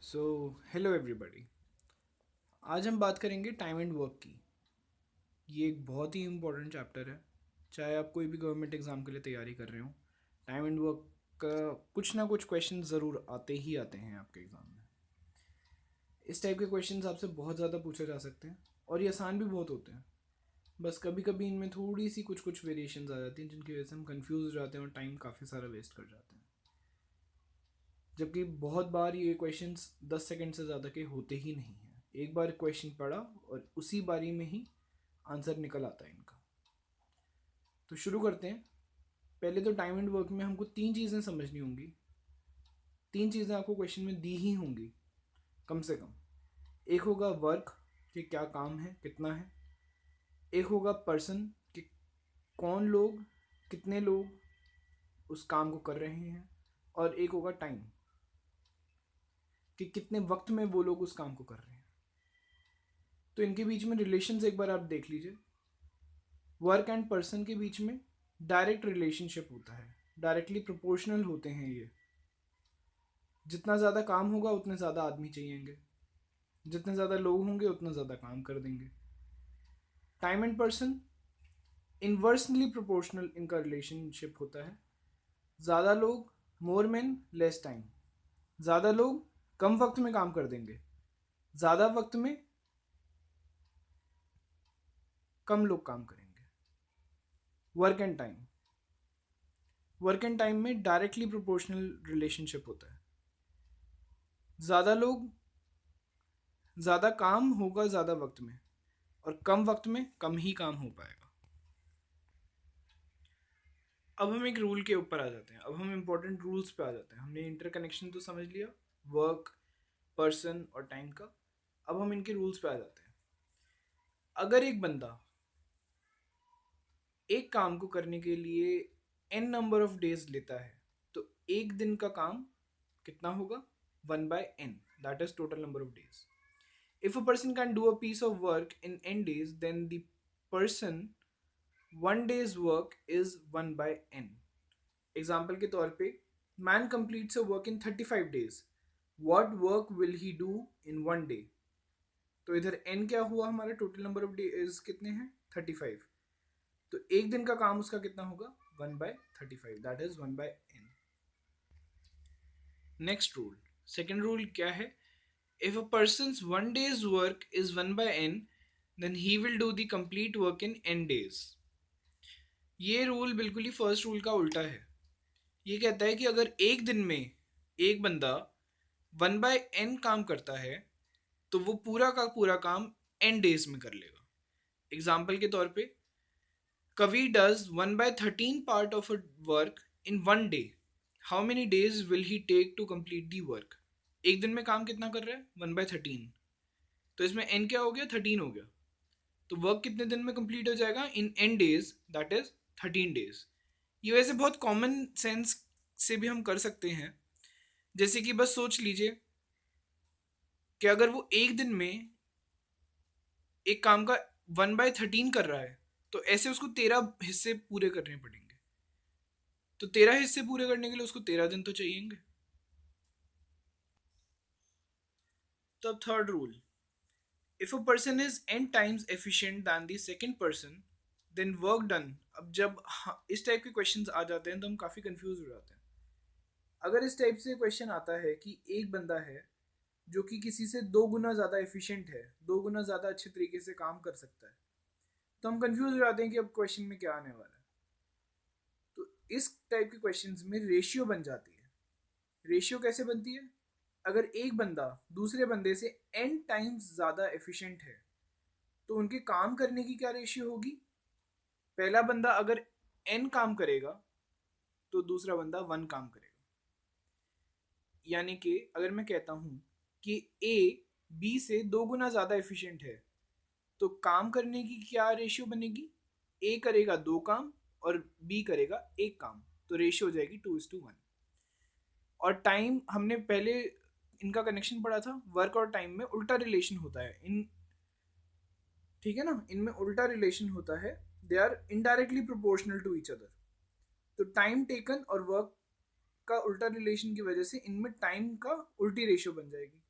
So hello everybody. आज हम बात करेंगे टाइम एंड वर्क की। ये एक बहुत ही इम्पोर्टेंट चैप्टर है। चाहे आप कोई भी गवर्नमेंट एग्ज़ाम के लिए तैयारी कर रहे हो, टाइम एंड वर्क का कुछ ना कुछ क्वेश्चन ज़रूर आते ही आते हैं आपके एग्ज़ाम में। इस टाइप के क्वेश्चन आपसे बहुत ज़्यादा पूछे जा सकते हैं और ये आसान भी बहुत होते हैं। बस कभी कभी इनमें थोड़ी सी कुछ कुछ वेरिएशंस आ जाती हैं जिनकी वजह से हम कंफ्यूज हो जाते हैं और टाइम काफ़ी सारा वेस्ट कर जाते हैं। जबकि बहुत बार ये क्वेश्चंस 10 सेकंड से ज़्यादा के होते ही नहीं हैं। एक बार क्वेश्चन पढ़ा और उसी बारी में ही आंसर निकल आता है इनका। तो शुरू करते हैं। पहले तो टाइम एंड वर्क में हमको तीन चीज़ें समझनी होंगी। तीन चीज़ें आपको क्वेश्चन में दी ही होंगी कम से कम। एक होगा वर्क कि क्या काम है, कितना है। एक होगा पर्सन कि कौन लोग, कितने लोग उस काम को कर रहे हैं। और एक होगा टाइम कि कितने वक्त में वो लोग उस काम को कर रहे हैं। तो इनके बीच में रिलेशंस एक बार आप देख लीजिए। वर्क एंड पर्सन के बीच में डायरेक्ट रिलेशनशिप होता है, डायरेक्टली प्रोपोर्शनल होते हैं ये। जितना ज़्यादा काम होगा उतने ज़्यादा आदमी चाहिएंगे, जितने ज़्यादा लोग होंगे उतना ज़्यादा काम कर देंगे। Time and person inversely proportional इनका रिलेशनशिप होता है। ज़्यादा लोग, मोर मैन लेस टाइम। ज़्यादा लोग कम वक्त में काम कर देंगे, ज़्यादा वक्त में कम लोग काम करेंगे। Work and time, work and time में डायरेक्टली प्रोपोर्शनल रिलेशनशिप होता है। ज़्यादा लोग, ज़्यादा काम होगा ज़्यादा वक्त में, और कम वक्त में कम ही काम हो पाएगा। अब हम एक रूल के ऊपर आ जाते हैं। अब हम इम्पोर्टेंट रूल्स पे आ जाते हैं। हमने इंटरकनेक्शन तो समझ लिया, वर्क, पर्सन और टाइम का। अब हम इनके रूल्स पे आ जाते हैं। अगर एक बंदा एक काम को करने के लिए n नंबर ऑफ डेज लेता है, तो एक दिन का काम कितना होगा? 1/n, that is total number of days. If a person can do a piece of work in n days, then the person 1 day's work is 1/n. Example के तौर पे, man completes a work in 35 days. What work will he do in 1 day? तो इधर n क्या हुआ? हमारा total number of days कितने हैं? 35। तो एक दिन का काम उसका कितना होगा? 1/35, that is 1/n। Next rule, second rule क्या है? If a person's 1 day's work is 1/n, then he will do the complete work in n days. ये रूल बिल्कुल ही फर्स्ट रूल का उल्टा है। ये कहता है कि अगर एक दिन में एक बंदा 1/n काम करता है, तो वो पूरा का पूरा काम n डेज में कर लेगा। एग्जाम्पल के तौर पे, Kavi does 1/13 part of a work in 1 day. How many days will he take to complete the work? एक दिन में काम कितना कर रहा है? 1/13। तो इसमें n क्या हो गया? 13 हो गया। तो वर्क कितने दिन में कंप्लीट हो जाएगा? इन n days, that is 13 days. ये वैसे बहुत कॉमन सेंस से भी हम कर सकते हैं। जैसे कि बस सोच लीजिए कि अगर वो एक दिन में एक काम का 1/13 कर रहा है, तो ऐसे उसको 13 हिस्से पूरे करने पड़ेंगे। तो 13 हिस्से पूरे करने के लिए उसको 13 दिन तो चाहिएंगे। तो अब third rule, if a person is n times efficient than the second person, then work done. अब जब इस टाइप के क्वेश्चंस आ जाते हैं तो हम काफ़ी कंफ्यूज हो जाते हैं। अगर इस टाइप से क्वेश्चन आता है कि एक बंदा है जो कि किसी से 2 गुना ज़्यादा एफिशिएंट है, 2 गुना ज़्यादा अच्छे तरीके से काम कर सकता है, तो हम कंफ्यूज हो जाते हैं कि अब क्वेश्चन में क्या आने वाला है। तो इस टाइप के क्वेश्चंस में रेशियो बन जाती है। रेशियो कैसे बनती है? अगर एक बंदा दूसरे बंदे से n टाइम्स ज़्यादा एफिशिएंट है, तो उनके काम करने की क्या रेशियो होगी? पहला बंदा अगर n काम करेगा तो दूसरा बंदा 1 काम करेगा। यानी कि अगर मैं कहता हूँ कि A B से 2 गुना ज़्यादा एफिशिएंट है, तो काम करने की क्या रेशियो बनेगी? A करेगा 2 काम और B करेगा 1 काम, तो रेशियो हो जाएगी 2:1। और टाइम, हमने पहले इनका कनेक्शन पढ़ा था, वर्क और टाइम में उल्टा रिलेशन होता है इन, ठीक है ना? इनमें उल्टा रिलेशन होता है, they are indirectly proportional to each other. तो टाइम टेकन और वर्क का उल्टा रिलेशन की वजह से इनमें टाइम का उल्टी रेशियो बन जाएगी।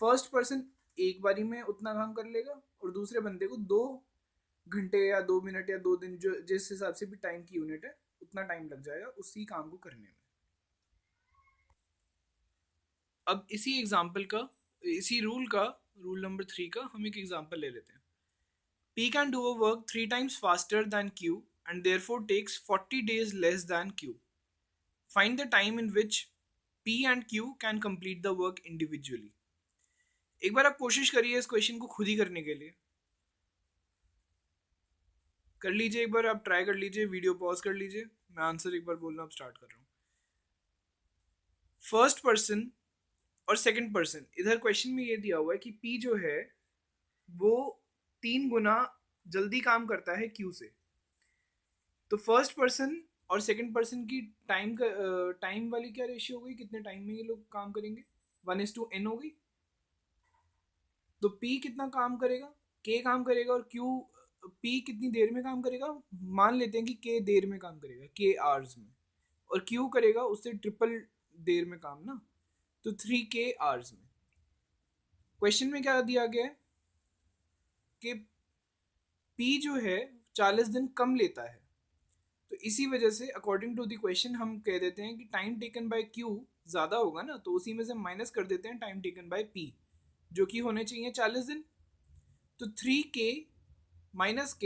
फर्स्ट पर्सन एक बारी में उतना काम कर लेगा और दूसरे बंदे को 2 घंटे या 2 मिनट या 2 दिन, जो जिस हिसाब से भी टाइम की यूनिट है, उतना टाइम लग जाएगा उसी काम को करने में। अब इसी रूल नंबर 3 का हम एक एग्जांपल ले लेते हैं। P can do a work 3 times faster than Q and therefore takes 40 days less than Q. Find the time in which P and Q can complete the work individually. एक बार आप कोशिश करिए इस क्वेश्चन को खुद ही करने के लिए। कर लीजिए, एक बार आप ट्राई कर लीजिए, वीडियो पॉज कर लीजिए, मैं आंसर एक बार बोलना अब स्टार्ट कर रहा हूँ। फर्स्ट पर्सन और सेकंड पर्सन, इधर क्वेश्चन में ये दिया हुआ है कि P जो है वो 3 गुना जल्दी काम करता है Q से। तो फर्स्ट पर्सन और सेकंड पर्सन की टाइम वाली क्या रेशियो हो गई, कितने टाइम में ये लोग काम करेंगे, 1:n हो गई। तो P कितना काम करेगा, K काम करेगा, और P कितनी देर में काम करेगा, मान लेते हैं कि K देर में काम करेगा, K आवर्स में, और Q करेगा उससे ट्रिपल देर में काम ना, तो 3K आवर्स में। क्वेश्चन में क्या दिया गया है कि P जो है 40 दिन कम लेता है, तो इसी वजह से अकॉर्डिंग टू द क्वेश्चन हम कह देते हैं कि टाइम टेकन बाय Q ज़्यादा होगा ना, तो उसी में से माइनस कर देते हैं टाइम टेकन बाय P, जो कि होने चाहिए 40 दिन। तो 3K minus K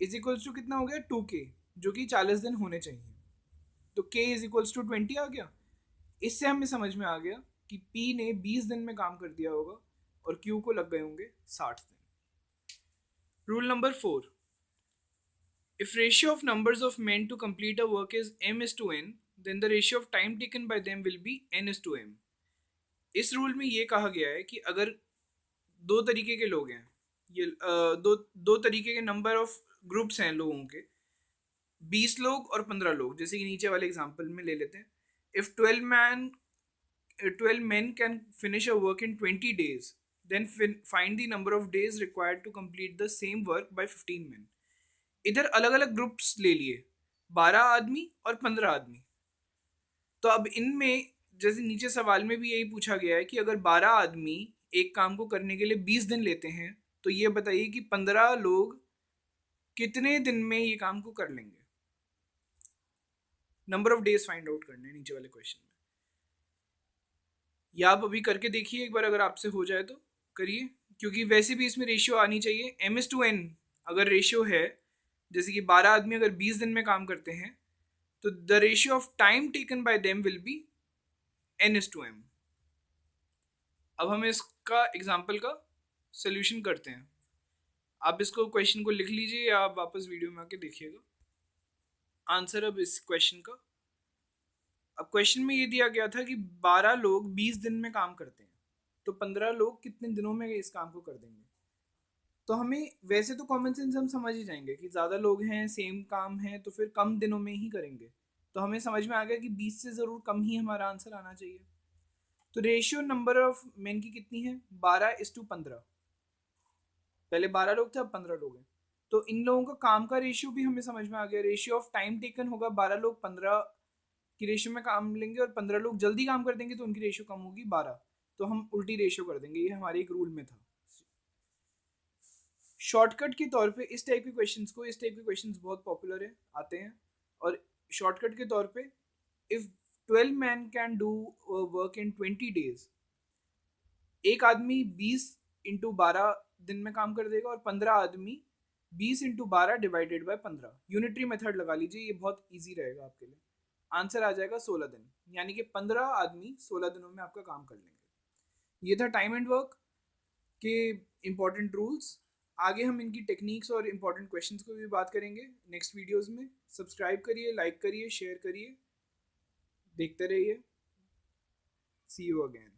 is equals to कितना हो गया, 2K, जो कि 40 दिन होने चाहिए। तो K इज इक्वल्स टू 20 आ गया। इससे हमें समझ में आ गया कि P ने 20 दिन में काम कर दिया होगा और Q को लग गए होंगे 60 दिन। Rule number 4, if ratio of numbers of men to complete a work is m:n, then the ratio of time taken by them will be n:m. इस रूल में ये कहा गया है कि अगर 2 तरीके के लोग हैं, ये दो तरीके के नंबर ऑफ ग्रुप्स हैं लोगों के, 20 लोग और 15 लोग, जैसे कि नीचे वाले एग्जांपल में ले लेते हैं। If 12 men can finish a work in 20 days, then find the number of days required to complete the same work by 15 men. इधर अलग अलग ग्रुप्स ले लिए, 12 आदमी और 15 आदमी। तो अब इनमें जैसे नीचे सवाल में भी यही पूछा गया है कि अगर 12 आदमी एक काम को करने के लिए 20 दिन लेते हैं, तो ये बताइए कि 15 लोग कितने दिन में ये काम को कर लेंगे। Number of days find out करने नीचे वाले क्वेश्चन में। या आप अभी करके देखिए एक बार, अगर आपसे हो जाए तो करिए, क्योंकि वैसे भी इसमें रेशियो आनी चाहिए m:n। अगर रेशियो है, जैसे कि 12 आदमी अगर 20 दिन में काम करते हैं, तो the ratio of time taken by them will be n:m। अब हम इसका एग्जाम्पल का सोल्यूशन करते हैं। आप इसको क्वेश्चन को लिख लीजिए या आप वापस वीडियो में आके देखिएगा आंसर अब इस क्वेश्चन का। अब क्वेश्चन में ये दिया गया था कि 12 लोग 20 दिन में काम करते हैं, तो 15 लोग कितने दिनों में इस काम को कर देंगे। तो हमें वैसे तो कॉमन सेंस हम समझ ही जाएंगे कि ज़्यादा लोग हैं, सेम काम है, तो फिर कम दिनों में ही करेंगे। तो हमें समझ में आ गया कि 20 से ज़रूर कम ही हमारा आंसर आना चाहिए। तो रेशियो नंबर ऑफ मेन की कितनी है, 12:15। पहले 12 लोग थे, अब 15 लोग हैं। तो इन लोगों का काम का रेशियो भी हमें समझ में आ गया। रेशियो ऑफ टाइम टेकन होगा, 12 लोग 15 की रेशियो में काम लेंगे और 15 लोग जल्दी काम कर देंगे, तो उनकी रेशियो कम होगी 12। तो हम उल्टी रेशियो कर देंगे, ये हमारे एक रूल में था। शॉर्टकट के तौर पे इस टाइप के क्वेश्चंस बहुत पॉपुलर है, आते हैं। और शॉर्टकट के तौर पे, if 12 man can do work in 20 days, एक आदमी 20 इंटू 12 दिन में काम कर देगा, और 15 आदमी 20 into 12 divided by 15। Unitary method लगा लीजिए, ये बहुत ईजी रहेगा आपके लिए। आंसर आ जाएगा 16 दिन, यानी कि 15 आदमी 16 दिनों में आपका काम कर लेंगे। ये था टाइम एंड वर्क के इंपॉर्टेंट रूल्स। आगे हम इनकी टेक्निक्स और इंपॉर्टेंट क्वेश्चंस को भी बात करेंगे नेक्स्ट वीडियोस में। सब्सक्राइब करिए, लाइक करिए, शेयर करिए, देखते रहिए। सी यू अगेन।